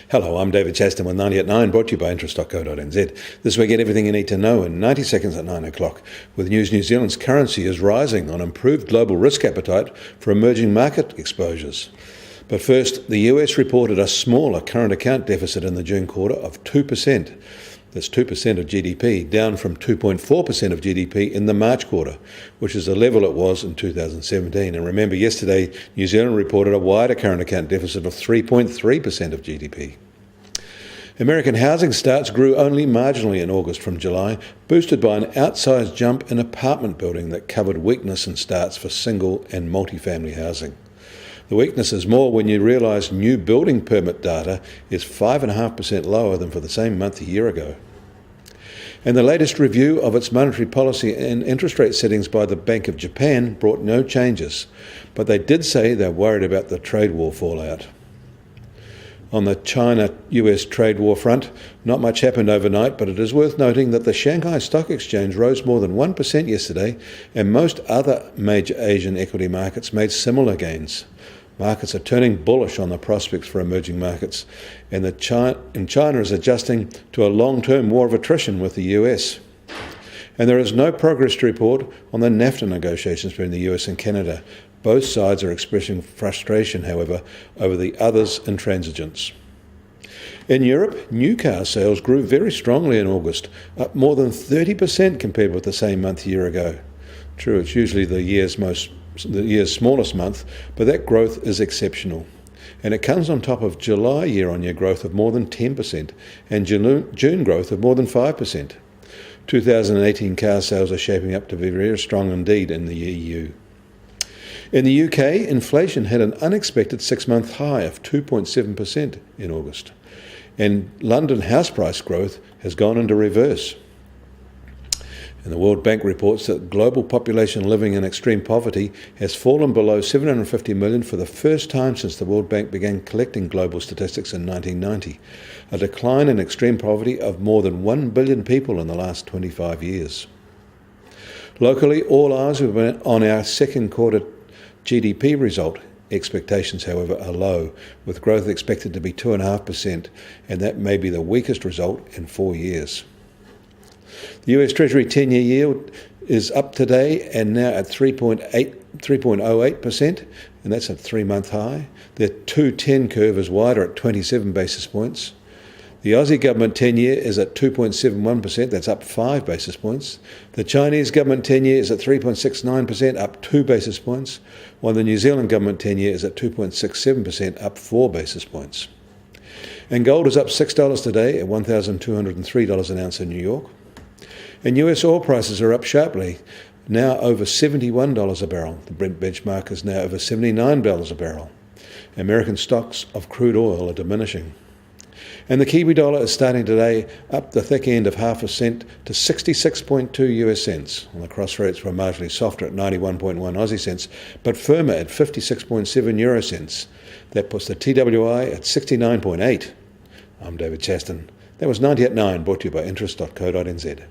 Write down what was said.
Hello, I'm David Chaston with 90 at 9, brought to you by interest.co.nz. This week, get everything you need to know in 90 seconds at 9 o'clock. With news, New Zealand's currency is rising on improved global risk appetite for emerging market exposures. But first, the US reported a smaller current account deficit in the June quarter of 2%. That's 2% of GDP, down from 2.4% of GDP in the March quarter, which is the level it was in 2017. And remember, yesterday, New Zealand reported a wider current account deficit of 3.3% of GDP. American housing starts grew only marginally in August from July, boosted by an outsized jump in apartment building that covered weakness in starts for single and multifamily housing. The weakness is more when you realise new building permit data is 5.5% lower than for the same month a year ago. And the latest review of its monetary policy and interest rate settings by the Bank of Japan brought no changes, but they did say they're worried about the trade war fallout. On the China-US trade war front, not much happened overnight, but it is worth noting that the Shanghai Stock Exchange rose more than 1% yesterday, and most other major Asian equity markets made similar gains. Markets are turning bullish on the prospects for emerging markets, and China is adjusting to a long-term war of attrition with the US. And there is no progress to report on the NAFTA negotiations between the US and Canada. Both sides are expressing frustration, however, over the other's intransigence. In Europe, new car sales grew very strongly in August, up more than 30% compared with the same month a year ago. True, it's usually the year's smallest month, but that growth is exceptional. And it comes on top of July year-on-year growth of more than 10% and June growth of more than 5%. 2018 car sales are shaping up to be very strong indeed in the EU. In the UK, inflation had an unexpected 6-month high of 2.7% in August, and London house price growth has gone into reverse. And the World Bank reports that global population living in extreme poverty has fallen below 750 million for the first time since the World Bank began collecting global statistics in 1990, a decline in extreme poverty of more than 1 billion people in the last 25 years. Locally, all eyes have been on our second quarter GDP result. Expectations, however, are low, with growth expected to be 2.5%, and that may be the weakest result in 4 years. The US Treasury 10-year yield is up today and now at 3.08%, and that's a 3-month high. The 2-10 curve is wider at 27 basis points. The Aussie government 10-year is at 2.71%, that's up 5 basis points. The Chinese government 10-year is at 3.69%, up 2 basis points, while the New Zealand government 10-year is at 2.67%, up 4 basis points. And gold is up $6 today at $1,203 an ounce in New York. And US oil prices are up sharply, now over $71 a barrel. The Brent benchmark is now over $79 a barrel. American stocks of crude oil are diminishing. And the Kiwi dollar is starting today up the thick end of half a cent to 66.2 US cents. And the cross rates were marginally softer at 91.1 Aussie cents, but firmer at 56.7 euro cents. That puts the TWI at 69.8. I'm David Chaston. That was 90 at 9, brought to you by interest.co.nz.